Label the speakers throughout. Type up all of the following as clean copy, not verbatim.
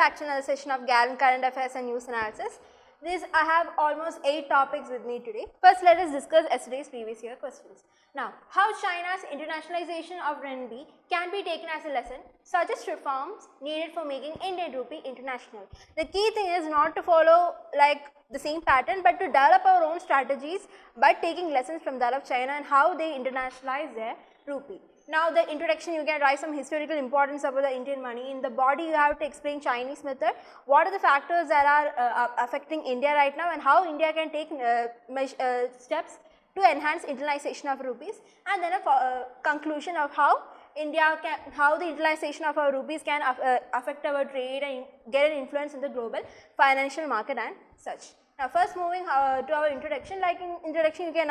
Speaker 1: back to another session of Gallant Current Affairs and News Analysis. I have almost 8 topics with me today. First, let us discuss yesterday's previous year questions. Now, how China's internationalization of renminbi can be taken as a lesson, suggest reforms needed for making Indian rupee international. The key thing is not to follow like the same pattern, but to develop our own strategies by taking lessons from that of China and how they internationalize their rupee. Now, the introduction, you can write some historical importance about the Indian money. In the body, you have to explain Chinese method, what are the factors that are affecting India right now and how India can take steps to enhance internalization of rupees, and then a conclusion of how the internalization of our rupees can affect our trade and get an influence in the global financial market and such. Now, first moving to our introduction, like in introduction you can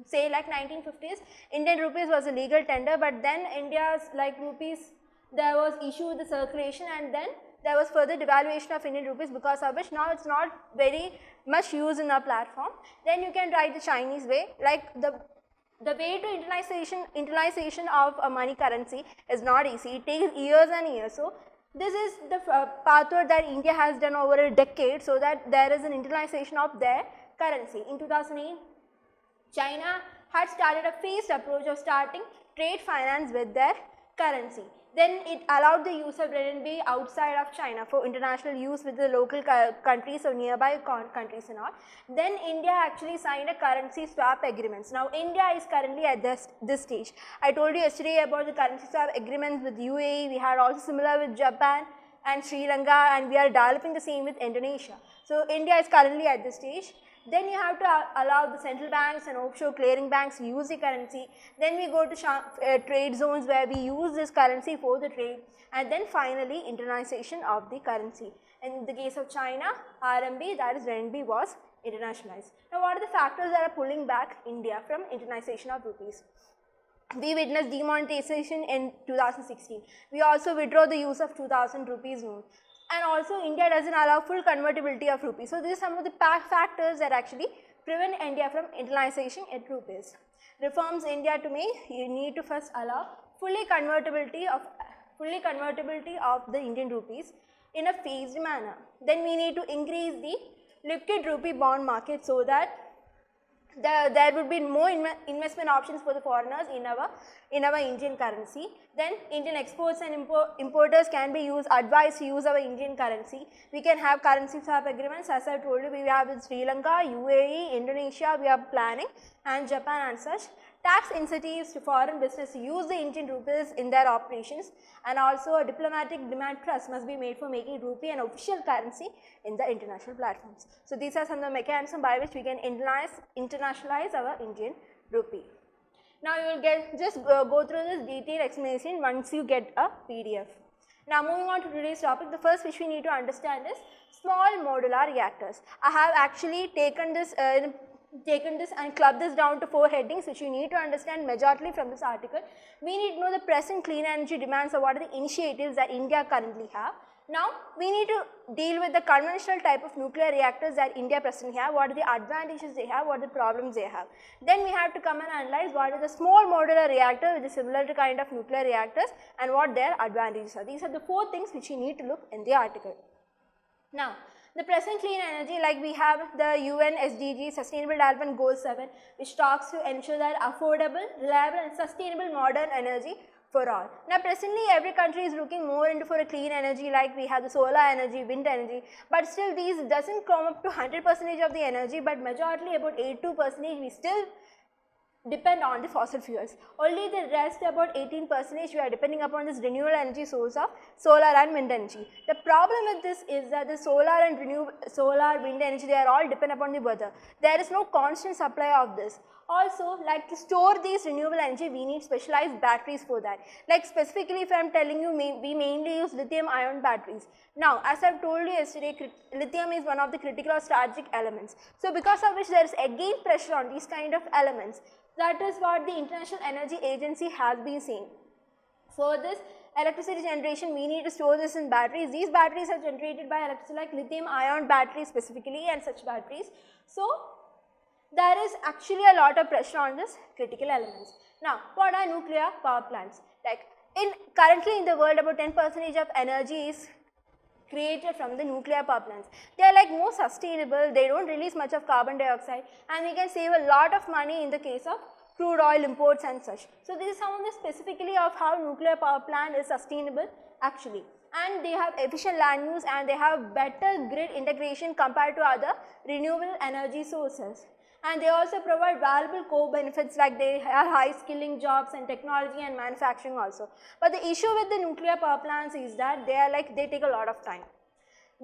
Speaker 1: say like 1950s, Indian rupees was a legal tender, but then India's like rupees, there was issue with the circulation, and then there was further devaluation of Indian rupees, because of which now it's not very much used in our platform. Then you can write the Chinese way, like the way to internalization of a money currency is not easy. It takes years and years. So this is the pathway that India has done over a decade, so that there is an internalization of their currency. In 2008, China had started a phased approach of starting trade finance with their currency. Then it allowed the use of renminbi outside of China for international use with the local countries or nearby countries and all. Then India actually signed a currency swap agreements. Now India is currently at this stage. I told you yesterday about the currency swap agreements with UAE. We had also similar with Japan and Sri Lanka, and we are developing the same with Indonesia. So India is currently at this stage. Then you have to allow the central banks and offshore clearing banks to use the currency. Then we go to trade zones where we use this currency for the trade, and then finally internationalization of the currency. In the case of China, RMB, that is renminbi, was internationalized. Now, what are the factors that are pulling back India from internationalization of rupees? We witnessed demonetization in 2016. We also withdraw the use of 2000 rupees note. And also India doesn't allow full convertibility of rupees. So these are some of the factors that actually prevent India from internalization in rupees. Reforms India to make, you need to first allow fully convertibility of the Indian rupees in a phased manner. Then we need to increase the liquid rupee bond market, so that there would be more investment options for the foreigners in our Indian currency. Then Indian exports and importers can be advised to use our Indian currency. We can have currency swap agreements, as I told you. We have with Sri Lanka, UAE, Indonesia, we are planning, and Japan and such. Tax incentives to foreign business to use the Indian rupees in their operations, and also a diplomatic demand trust must be made for making rupee an official currency in the international platforms. So these are some of the mechanisms by which we can internationalize our Indian rupee. Now you will just go through this detailed explanation once you get a PDF. Now moving on to today's topic, the first which we need to understand is small modular reactors. I have actually taken this and clubbed this down to 4 headings, which you need to understand majorly from this article. We need to know the present clean energy demands, or what are the initiatives that India currently have. Now we need to deal with the conventional type of nuclear reactors that India presently have, what are the advantages they have, what are the problems they have. Then we have to come and analyze what is the small modular reactor which is similar to kind of nuclear reactors and what their advantages are. These are the 4 things which you need to look in the article. Now, the present clean energy, like we have the UN SDG, Sustainable Development Goal 7, which talks to ensure that affordable, reliable and sustainable modern energy for all. Now presently every country is looking more into for a clean energy, like we have the solar energy, wind energy, but still these doesn't come up to 100% of the energy, but majorly about 82% we still depend on the fossil fuels. Only the rest, about 18%, we are depending upon this renewable energy source of solar and wind energy. The problem with this is that the solar, wind energy, they are all depend upon the weather. There is no constant supply of this. Also, like to store these renewable energy, we need specialized batteries for that. Like specifically, if I am telling you, we mainly use lithium ion batteries. Now, as I have told you yesterday, lithium is one of the critical or strategic elements. So because of which there is again pressure on these kind of elements. That is what the International Energy Agency has been saying. For this electricity generation, we need to store this in batteries. These batteries are generated by electricity, like lithium ion batteries specifically and such batteries. So there is actually a lot of pressure on this critical elements. Now, what are nuclear power plants? Like currently in the world, about 10% of energy is created from the nuclear power plants. They are like more sustainable, they don't release much of carbon dioxide, and we can save a lot of money in the case of crude oil imports and such. So this is some of the specifically of how nuclear power plant is sustainable actually. And they have efficient land use and they have better grid integration compared to other renewable energy sources. And they also provide valuable co-benefits like they have high skilling jobs and technology and manufacturing also. But the issue with the nuclear power plants is that they take a lot of time.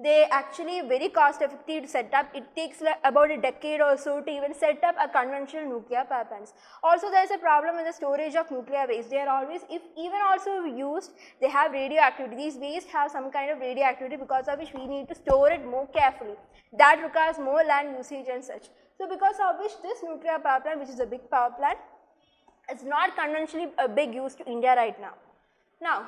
Speaker 1: They actually very cost effective to set up. It takes like about a decade or so to even set up a conventional nuclear power plants. Also there is a problem with the storage of nuclear waste. They are always, if even also used, they have radioactivity. These waste have some kind of radioactivity because of which we need to store it more carefully. That requires more land usage and such. So because of which this nuclear power plant, which is a big power plant, is not conventionally a big use to India right now. Now,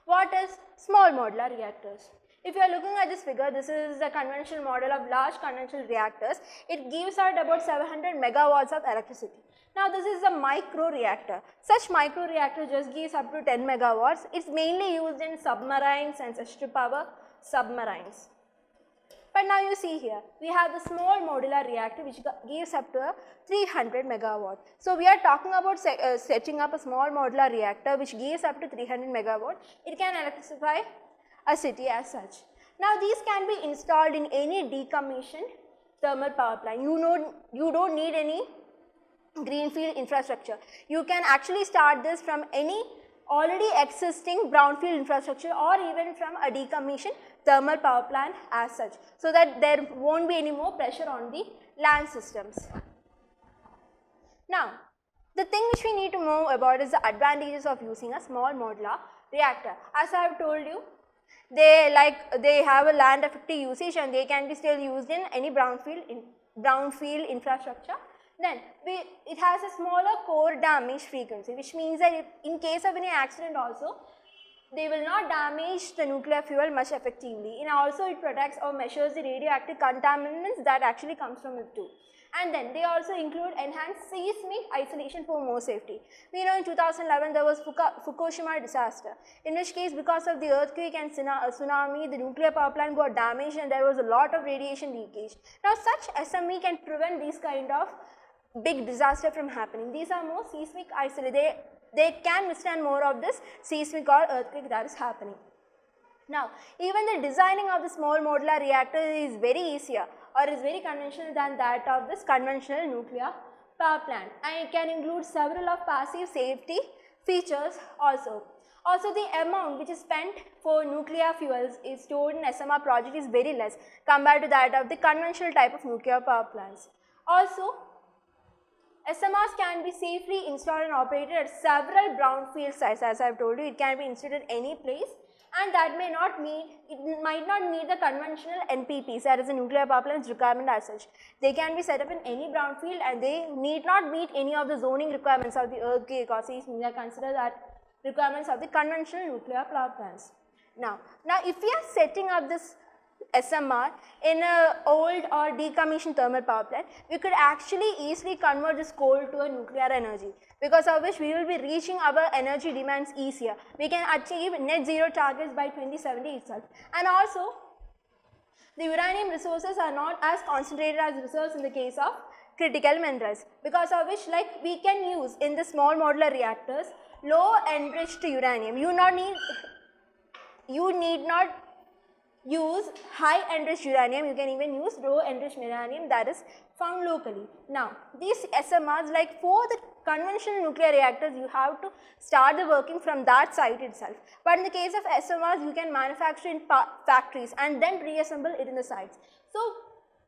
Speaker 1: what is small modular reactors? If you are looking at this figure, this is the conventional model of large conventional reactors. It gives out about 700 megawatts of electricity. Now this is a micro reactor. Such micro reactor just gives up to 10 megawatts. It's mainly used in submarines and such to power submarines. But now you see here, we have the small modular reactor which gives up to 300 megawatt. So we are talking about setting up a small modular reactor which gives up to 300 megawatt. It can electrify a city as such. Now these can be installed in any decommissioned thermal power plant. You don't need any greenfield infrastructure. You can actually start this from any already existing brownfield infrastructure or even from a decommissioned thermal power plant as such, so that there won't be any more pressure on the land systems. Now, the thing which we need to know about is the advantages of using a small modular reactor. As I have told you, they have a land effective usage and they can be still used in any brownfield infrastructure. Then it has a smaller core damage frequency, which means that in case of any accident also, they will not damage the nuclear fuel much effectively, and also it protects or measures the radioactive contaminants that actually comes from it too. And then they also include enhanced seismic isolation for more safety. We know in 2011 there was Fukushima disaster, in which case because of the earthquake and tsunami, the nuclear power plant got damaged and there was a lot of radiation leakage. Now such SME can prevent these kind of big disaster from happening. These are more seismic isolated. They can withstand more of this seismic or earthquake that is happening. Now, even the designing of the small modular reactor is very easier or is very conventional than that of this conventional nuclear power plant, and it can include several of passive safety features also. Also, the amount which is spent for nuclear fuels is stored in SMR project is very less compared to that of the conventional type of nuclear power plants. Also, SMRs can be safely installed and operated at several brownfield sites. As I have told you, it can be installed at any place, and that might not meet the conventional NPPs, that is the nuclear power plant's requirement as such. They can be set up in any brownfield and they need not meet any of the zoning requirements of the earthquake or seismic. They consider that requirements of the conventional nuclear power plants. Now if we are setting up this SMR in an old or decommissioned thermal power plant, we could actually easily convert this coal to a nuclear energy, because of which we will be reaching our energy demands easier. We can achieve net zero targets by 2070 itself. And also, the uranium resources are not as concentrated as reserves in the case of critical minerals, because of which we can use in the small modular reactors low enriched uranium. You need not use high enriched uranium, you can even use low enriched uranium that is found locally. Now, these SMRs, for the conventional nuclear reactors, you have to start the working from that site itself. But in the case of SMRs, you can manufacture in factories and then reassemble it in the sites. So,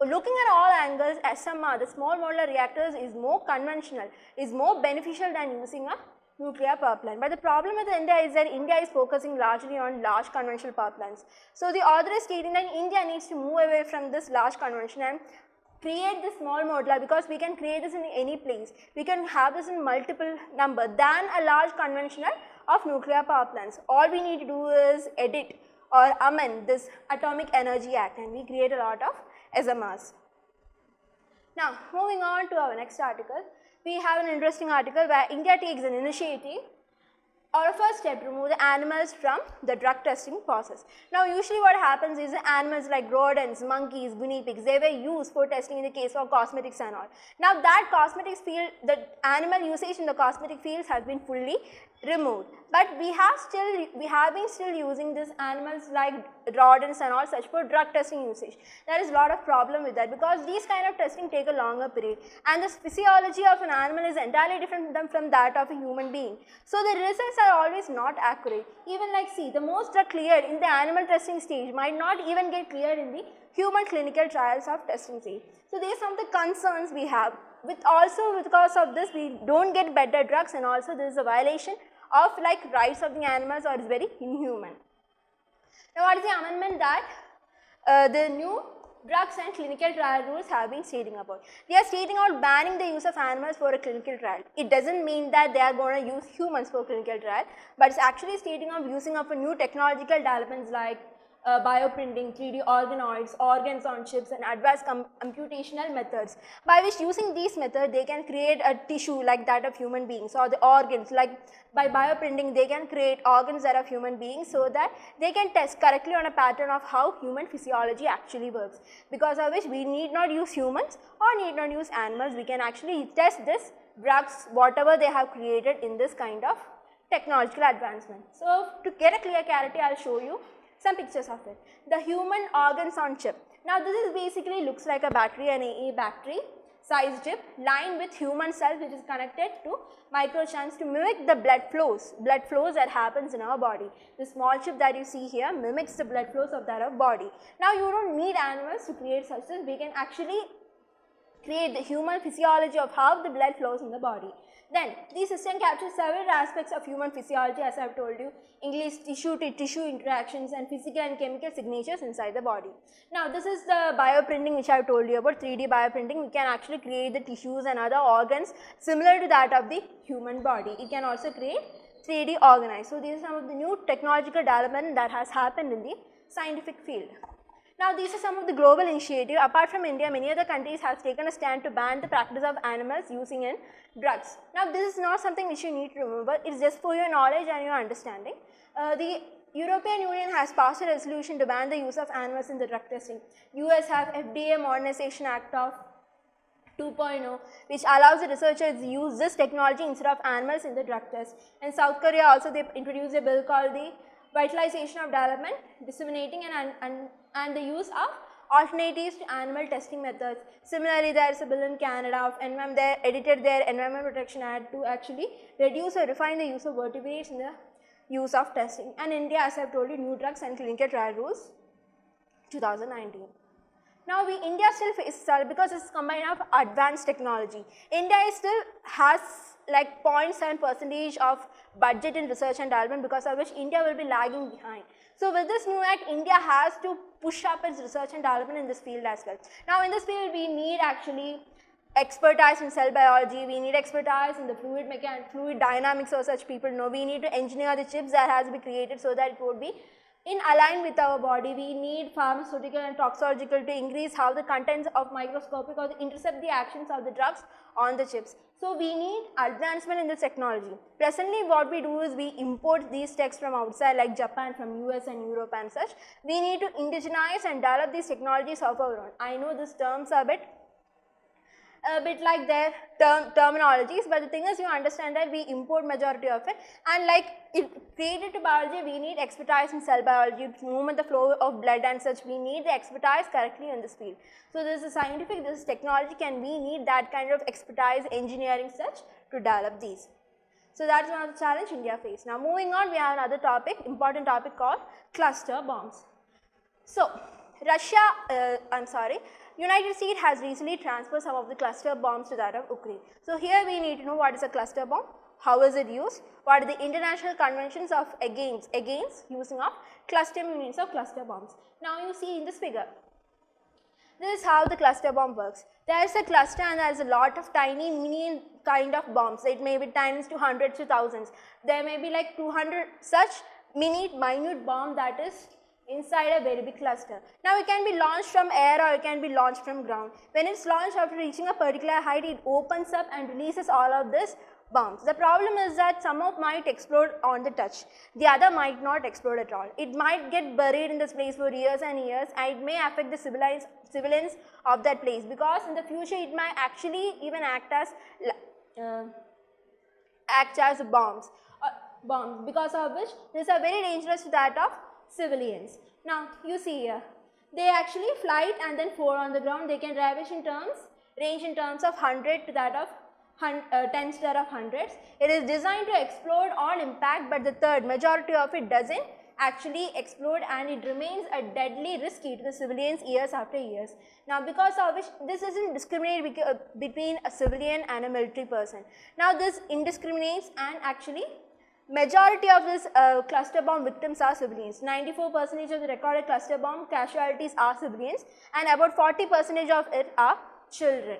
Speaker 1: looking at all angles, SMR, the small modular reactors, is more conventional, is more beneficial than using a nuclear power plant. But the problem with India is that India is focusing largely on large conventional power plants. So the author is stating that India needs to move away from this large conventional and create this small modular, because we can create this in any place. We can have this in multiple number than a large conventional of nuclear power plants. All we need to do is edit or amend this Atomic Energy Act and we create a lot of SMRs. Now moving on to our next article. We have an interesting article where India takes an initiative or first step, remove the animals from the drug testing process. Now usually what happens is the animals like rodents, monkeys, guinea pigs, they were used for testing in the case of cosmetics and all. Now that cosmetics field, the animal usage in the cosmetic fields has been fully removed, but we have been still using these animals like rodents and all such for drug testing usage. There is a lot of problem with that because these kind of testing take a longer period, and the physiology of an animal is entirely different from that of a human being. So the results are always not accurate. Even like see, the most drug cleared in the animal testing stage might not even get cleared in the human clinical trials of testing stage. So these are some of the concerns we have. Because of this we don't get better drugs, and also there is a violation of like rights of the animals, or is very inhuman. Now what is the amendment that the new drugs and clinical trial rules have been stating about? They are stating out banning the use of animals for a clinical trial. It doesn't mean that they are going to use humans for clinical trial, but it's actually stating of using of a new technological developments like bioprinting, 3D organoids, organs on chips, and advanced computational methods, by which using these methods they can create a tissue like that of human beings, or the organs like by bioprinting they can create organs that of human beings, so that they can test correctly on a pattern of how human physiology actually works, because of which we need not use humans or need not use animals. We can actually test this drugs whatever they have created in this kind of technological advancement. So to get a clear clarity, I'll show you some pictures of it. The human organs on chip. Now this is basically looks like a battery, an AA battery size chip lined with human cells which is connected to microchunks to mimic the blood flows that happens in our body. The small chip that you see here mimics the blood flows of that of body. Now you don't need animals to create such things. We can actually create the human physiology of how the blood flows in the body. Then, the system captures several aspects of human physiology, as I have told you, including tissue to tissue interactions and physical and chemical signatures inside the body. Now, this is the bioprinting which I have told you about, 3D bioprinting. We can actually create the tissues and other organs similar to that of the human body. It can also create 3D organized. So, these are some of the new technological development that has happened in the scientific field. Now, these are some of the global initiatives. Apart from India, many other countries have taken a stand to ban the practice of animals using in drugs. Now, this is not something which you need to remember. It is just for your knowledge and your understanding. The European Union has passed a resolution to ban the use of animals in the drug testing. US have FDA Modernization Act of 2.0, which allows the researchers to use this technology instead of animals in the drug test. In South Korea also they introduced a bill called the Vitalization of Development, Disseminating and the use of alternatives to animal testing methods. Similarly, there is a bill in Canada of they edited their Environment Protection Act to actually reduce or refine the use of vertebrates in the use of testing. And India, as I have told you, new drugs and clinical trial rules 2019. Now, India still faces, because it's combined of advanced technology. India still has like 0.7% of budget in research and development, because of which India will be lagging behind. So with this new act, India has to push up its research and development in this field as well. Now in this field, we need actually expertise in cell biology, we need expertise in the fluid mechanics, fluid dynamics, or such people know. We need to engineer the chips that has to be created so that it would be in align with our body. We need pharmaceutical and toxicological to increase how the contents of microscopic or to intercept the actions of the drugs on the chips. So we need advancement in this technology. Presently what we do is we import these techs from outside like Japan, from US and Europe and such. We need to indigenize and develop these technologies of our own. I know these terms are a bit like their terminologies, but the thing is you understand that we import majority of it, and like related to biology, we need expertise in cell biology, movement, the flow of blood and such. We need the expertise correctly in this field. So this is scientific, this is technology, and we need that kind of expertise, engineering such to develop these. So that is one of the challenge India faces. Now moving on, we have another topic, important topic called cluster bombs. So United States has recently transferred some of the cluster bombs to that of Ukraine. So here we need to know what is a cluster bomb, how is it used, what are the international conventions of against using of cluster units of cluster bombs. Now you see in this figure, this is how the cluster bomb works. There is a cluster and there is a lot of tiny mini kind of bombs. It may be tens to hundreds to thousands. There may be like 200 such minute bomb that is inside a very big cluster. Now it can be launched from air or it can be launched from ground. When it's launched, after reaching a particular height, it opens up and releases all of this bombs. The problem is that some of might explode on the touch, the other might not explode at all. It might get buried in this place for years and years, and it may affect the civilians of that place, because in the future it might actually even act as bombs, because of which these are very dangerous to that of civilians. Now you see here, they actually flight and then fall on the ground. They can range in terms of 100 to that of 10 to that of hundreds. It is designed to explode on impact, but the majority of it doesn't actually explode, and it remains a deadly risky to the civilians years after years. Now because of which this doesn't discriminate between a civilian and a military person. Now this indiscriminates, and actually majority of this cluster bomb victims are civilians. 94% of the recorded cluster bomb casualties are civilians, and about 40% of it are children.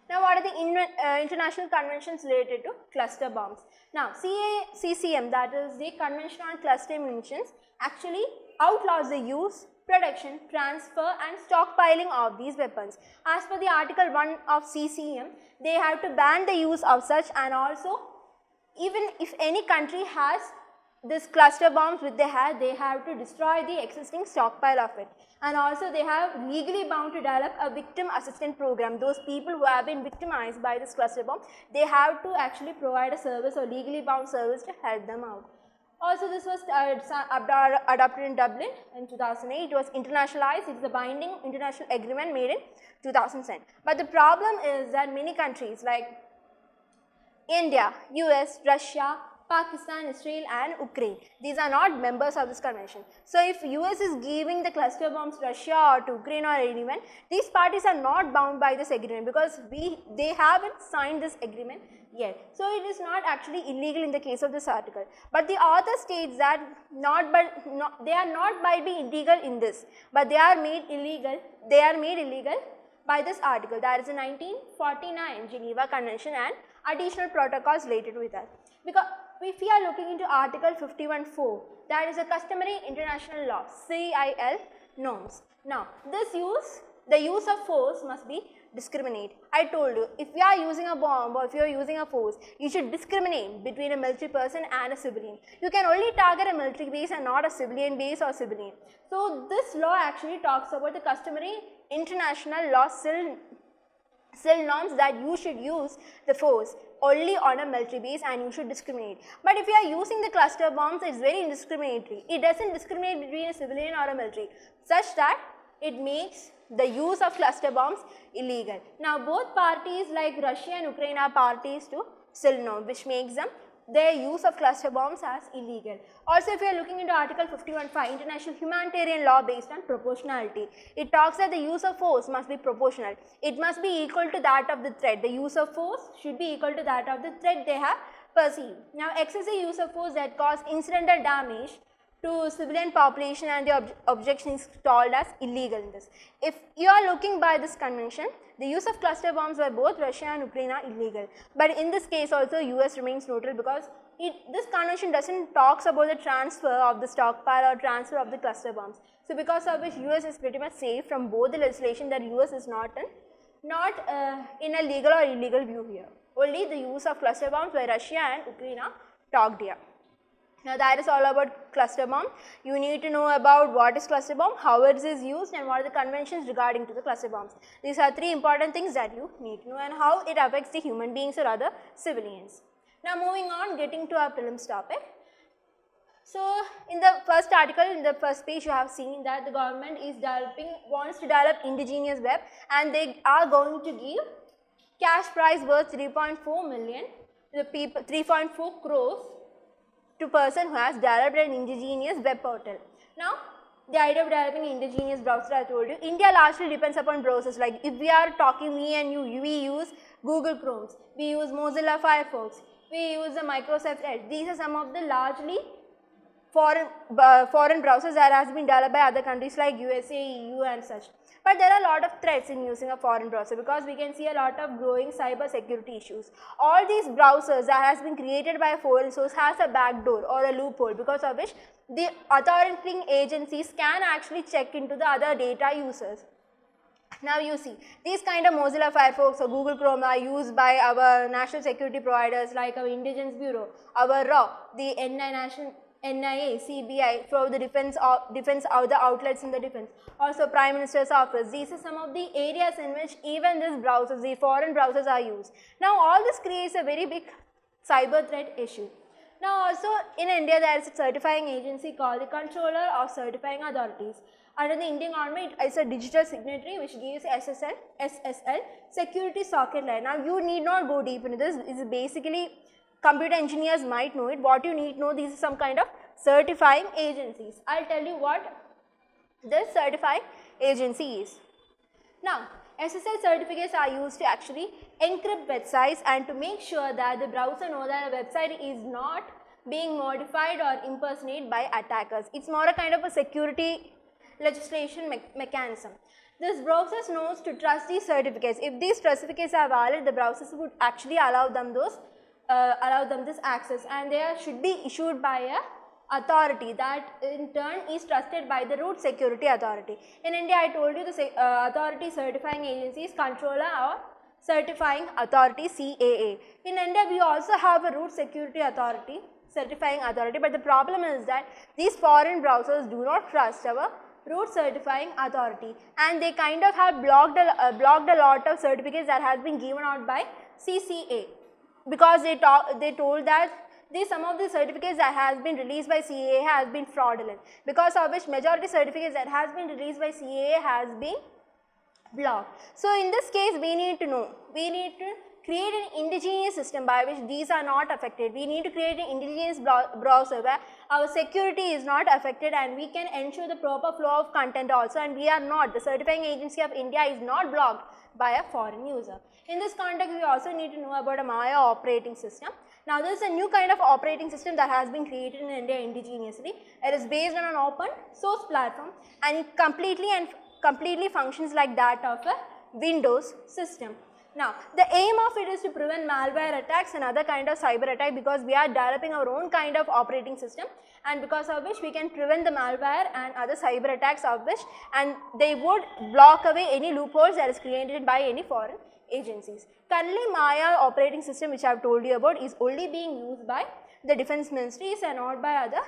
Speaker 1: Now what are the international conventions related to cluster bombs? Now CCM, that is the Convention on Cluster Munitions, actually outlaws the use, production, transfer and stockpiling of these weapons. As per the Article 1 of CCM, they have to ban the use of such, and also even if any country has this cluster bombs which they have to destroy the existing stockpile of it. And also they have legally bound to develop a victim assistance program. Those people who have been victimized by this cluster bomb, they have to actually provide a service or legally bound service to help them out. Also this was adopted in Dublin in 2008. It was internationalized. It is a binding international agreement made in 2010. But the problem is that many countries like India, US, Russia, Pakistan, Israel and Ukraine, these are not members of this convention. So if US is giving the cluster bombs to Russia or to Ukraine or anyone, these parties are not bound by this agreement, because they haven't signed this agreement yet. So it is not actually illegal in the case of this article. But the author states that they are not by being illegal in this, but they are made illegal by this article, that is the 1949 Geneva Convention and additional protocols related with that. Because if we are looking into Article 51.4, that is a customary international law, CIL norms. Now the use of force must be discriminate. I told you, if you are using a bomb or if you are using a force, you should discriminate between a military person and a civilian. You can only target a military base and not a civilian base or civilian. So this law actually talks about the customary international law CIL norms, that you should use the force only on a military base and you should discriminate. But if you are using the cluster bombs, it is very indiscriminatory. It doesn't discriminate between a civilian or a military, such that it makes the use of cluster bombs illegal. Now both parties like Russia and Ukraine are parties to CIL norm, which makes them their use of cluster bombs as illegal. Also if you are looking into Article 51.5, international humanitarian law based on proportionality, it talks that the use of force must be proportional. It must be equal to that of the threat. The use of force should be equal to that of the threat they have perceived. Now excessive use of force that cause incidental damage to civilian population and the objection is called as illegal in this. If you are looking by this convention, the use of cluster bombs by both Russia and Ukraine are illegal. But in this case also US remains neutral, because this convention doesn't talks about the transfer of the stockpile or transfer of the cluster bombs. So because of which US is pretty much safe from both the legislation, that US is not in a legal or illegal view here. Only the use of cluster bombs by Russia and Ukraine are talked here. Now that is all about cluster bomb. You need to know about what is cluster bomb, how it is used and what are the conventions regarding to the cluster bombs. These are three important things that you need to know, and how it affects the human beings or other civilians. Now moving on, getting to our prelims topic. So in the first article, in the first page, you have seen that the government is wants to develop indigenous web, and they are going to give cash prize worth 3.4 million, 3.4 crores to person who has developed an indigenous web portal. Now, the idea of developing indigenous browser, I told you, India largely depends upon browsers. Like if we are talking, me and you, we use Google Chromes, we use Mozilla Firefox, we use the Microsoft Edge. These are some of the largely foreign browsers that has been developed by other countries like USA, EU and such. But there are a lot of threats in using a foreign browser, because we can see a lot of growing cyber security issues. All these browsers that has been created by a foreign source has a backdoor or a loophole, because of which the authoritating agencies can actually check into the other data users. Now you see, these kind of Mozilla Firefox or Google Chrome are used by our national security providers like our Intelligence Bureau, our RAW, the NIA, CBI for the defense of the outlets in the defense, also Prime Minister's office. These are some of the areas in which even these browsers, the foreign browsers are used. Now all this creates a very big cyber threat issue. Now also in India there is a certifying agency called the Controller of Certifying Authorities. Under the Indian government, it is a digital signatory which gives SSL security socket layer. Now you need not go deep into this. It is basically computer engineers might know it. What you need to know, these are some kind of certifying agencies. I will tell you what this certifying agency is. Now SSL certificates are used to actually encrypt websites and to make sure that the browser knows that a website is not being modified or impersonated by attackers. It is more a kind of a security legislation mechanism. This browsers knows to trust these certificates. If these certificates are valid, the browsers would actually allow them this access, and they should be issued by a authority that in turn is trusted by the root security authority. In India, I told you the authority certifying agency is Controller or Certifying Authority, CAA. In India, we also have a root security authority, certifying authority, but the problem is that these foreign browsers do not trust our root certifying authority, and they kind of have blocked a lot of certificates that has been given out by CCA, because they told that some of the certificates that has been released by CAA has been fraudulent, because of which majority certificates that has been released by CAA has been blocked. So in this case we need to create an indigenous system by which these are not affected. We need to create an indigenous browser where our security is not affected and we can ensure the proper flow of content also, and we are not, the certifying agency of India is not blocked by a foreign user. In this context, we also need to know about a Maya operating system. Now this is a new kind of operating system that has been created in India indigenously. It is based on an open source platform and it completely functions like that of a Windows system. Now, the aim of it is to prevent malware attacks and other kind of cyber attack, because we are developing our own kind of operating system, and because of which we can prevent the malware and other cyber attacks of which, and they would block away any loopholes that is created by any foreign agencies. Currently, Maya operating system which I have told you about is only being used by the defense ministries and not by other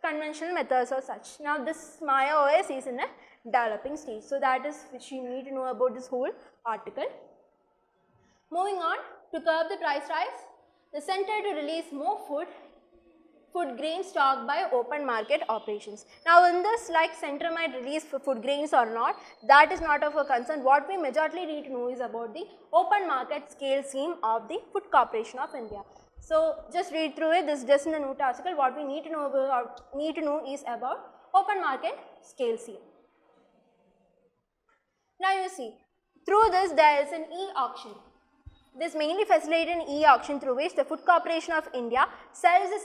Speaker 1: conventional methods or such. Now, this Maya OS is in a developing stage. So, that is which you need to know about this whole article. Moving on, to curb the price rise, the center to release more food grain stock by open market operations. Now in this, like center might release food grains or not, that is not of a concern. What we majorly need to know is about the open market scale scheme of the Food Corporation of India. So just read through it. This is just in the note article. What we need to know is about open market scale scheme. Now you see, through this there is an e-auction. This mainly facilitates an e-auction through which the Food Corporation of India sells the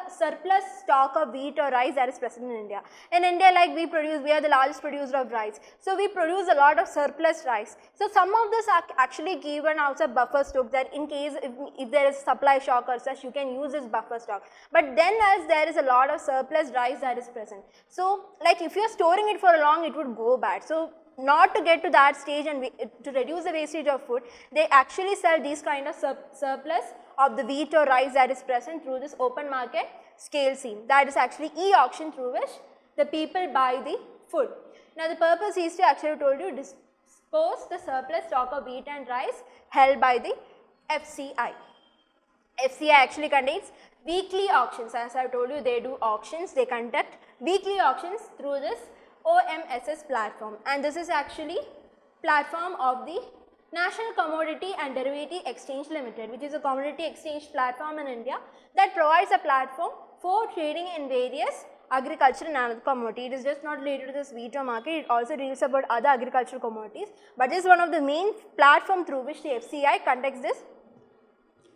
Speaker 1: surplus stock of wheat or rice that is present in India. In India, like we are the largest producer of rice. So we produce a lot of surplus rice. So some of this are actually given out as buffer stock, that in case if there is supply shock or such, you can use this buffer stock. But then as there is a lot of surplus rice that is present. So like if you are storing it for long, it would go bad. So not to get to that stage and to reduce the wastage of food, they actually sell these kind of surplus of the wheat or rice that is present through this open market scale scheme. That is actually e-auction through which the people buy the food. Now the purpose is to actually told you dispose the surplus stock of wheat and rice held by the FCI. FCI actually conducts weekly auctions. As I have told you, they do auctions, they conduct weekly auctions through this OMSS platform, and this is actually platform of the National Commodity and Derivative Exchange Limited, which is a commodity exchange platform in India that provides a platform for trading in various agriculture and other commodity. It is just not related to this wheat or market, it also deals about other agricultural commodities, but this is one of the main platform through which the FCI conducts this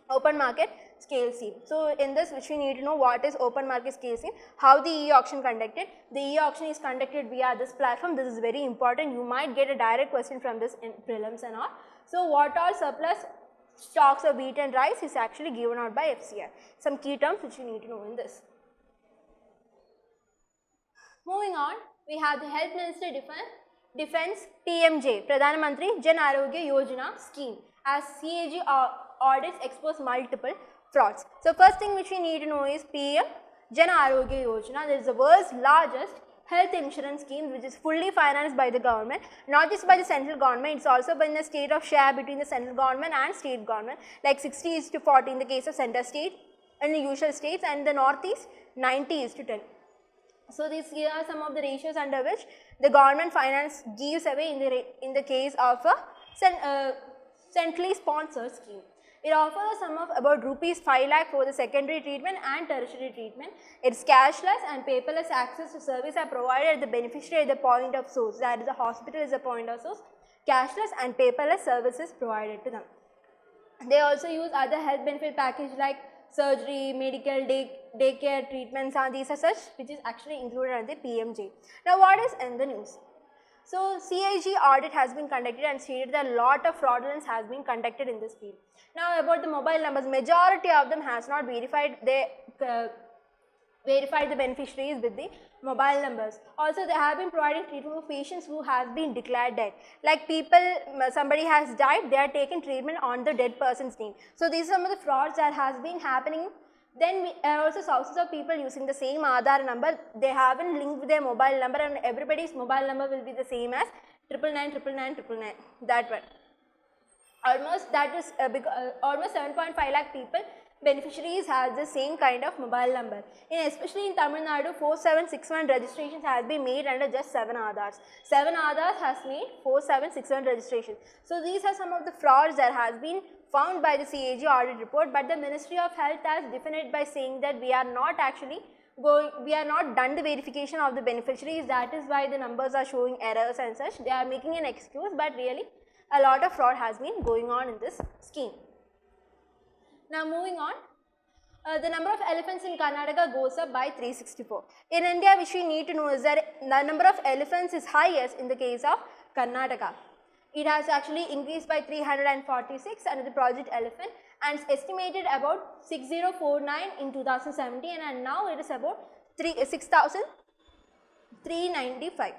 Speaker 1: open market scale scheme. So in this, which we need to know what is open market scale scheme, how the e-auction conducted. The e-auction is conducted via this platform. This is very important. You might get a direct question from this in prelims and all. So what all surplus stocks of wheat and rice is actually given out by FCI. Some key terms which you need to know in this. Moving on, we have the Health Minister Defense Defense PMJ, Pradhan Mantri Jan Arogya Yojana scheme, as CAG audits expose multiple frauds. So first thing which we need to know is PM Jan Arogya Yojana. This is the world's largest health insurance scheme which is fully financed by the government, not just by the central government, it's also by the state of share between the central government and state government, like 60:40 in the case of center state and the usual states, and the northeast 90:10. So here are some of the ratios under which the government finance gives away in the case of a centrally sponsored scheme. It offers a sum of about rupees 5 lakh for the secondary treatment and tertiary treatment. It's cashless and paperless access to service are provided at the beneficiary at the point of source, that is the hospital is the point of source. Cashless and paperless services provided to them. They also use other health benefit package like surgery, medical, daycare treatments, and these are such which is actually included under the PMJ. Now what is in the news? So CAG audit has been conducted and stated that a lot of fraudulence has been conducted in this field. Now about the mobile numbers, majority of them has not verified the beneficiaries with the mobile numbers. Also they have been providing treatment for patients who has been declared dead. Like somebody has died, they are taking treatment on the dead person's name. So these are some of the frauds that has been happening. Then also thousands of people using the same Aadhaar number, they haven't linked their mobile number, and everybody's mobile number will be the same as 9999999, that one. Almost 7.5 lakh people, beneficiaries have the same kind of mobile number. Especially in Tamil Nadu, 4761 registrations has been made under just 7 Aadhaars. 7 Aadhaars has made 4761 registrations. So these are some of the frauds that has been found by the CAG audit report, but the Ministry of Health has defined by saying that we are not done the verification of the beneficiaries, that is why the numbers are showing errors and such. They are making an excuse, but really a lot of fraud has been going on in this scheme. Now moving on, the number of elephants in Karnataka goes up by 364. In India, which we need to know is that the number of elephants is highest in the case of Karnataka. It has actually increased by 346 under the Project Elephant, and it's estimated about 6049 in 2017, and now it is about 6,395.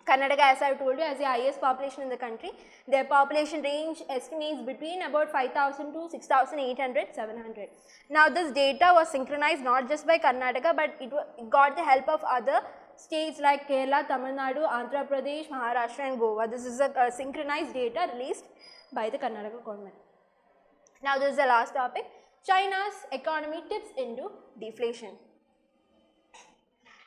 Speaker 1: Karnataka, as I have told you, has the highest population in the country. Their population range estimates between about 5,000 to 6,800, 700. Now this data was synchronized not just by Karnataka, but it got the help of other states like Kerala, Tamil Nadu, Andhra Pradesh, Maharashtra and Goa. This is a synchronized data released by the Karnataka government. Now this is the last topic. China's economy tips into deflation.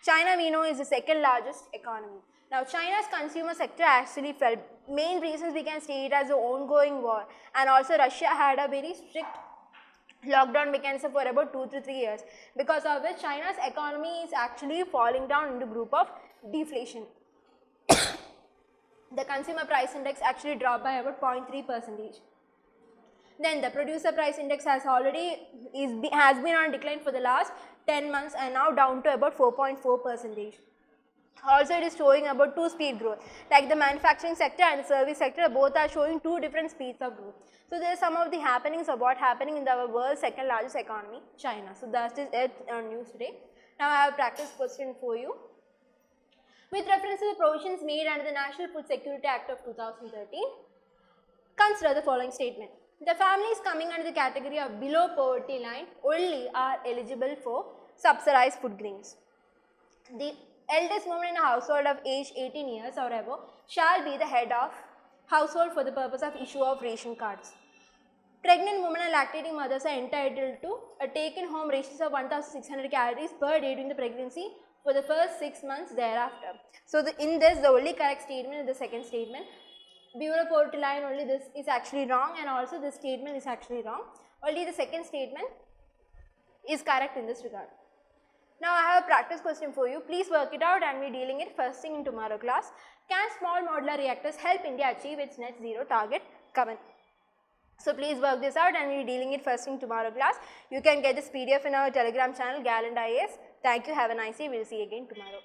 Speaker 1: China, we know, is the second largest economy. Now China's consumer sector actually fell. Main reasons we can see it as the ongoing war, and also Russia had a very strict lockdown mechanism for about 2 to 3 years, because of which China's economy is actually falling down into group of deflation. The consumer price index actually dropped by about 0.3%. Then the producer price index has been on decline for the last 10 months and now down to about 4.4%. Also it is showing about 2-speed growth, like the manufacturing sector and the service sector both are showing 2 different speeds of growth. So there are some of the happenings of what happening in the world's second largest economy, China. So that is it on news today. Now I have a practice question for you. With reference to the provisions made under the National Food Security Act of 2013, consider the following statement. The families coming under the category of below poverty line only are eligible for subsidized food grains. The eldest woman in a household of age 18 years or above shall be the head of household for the purpose of issue of ration cards. Pregnant women and lactating mothers are entitled to a taken home rations of 1600 calories per day during the pregnancy for the first 6 months thereafter. So in this, the only correct statement is the second statement. Below poverty line only, this is actually wrong, and also this statement is actually wrong. Only the second statement is correct in this regard. Now I have a practice question for you. Please work it out and we are dealing it first thing in tomorrow class. Can small modular reactors help India achieve its net zero target? CaN. So please work this out and we are dealing it first thing tomorrow class. You can get this PDF in our Telegram channel, Gallant IAS. Thank you. Have a nice day. We will see you again tomorrow.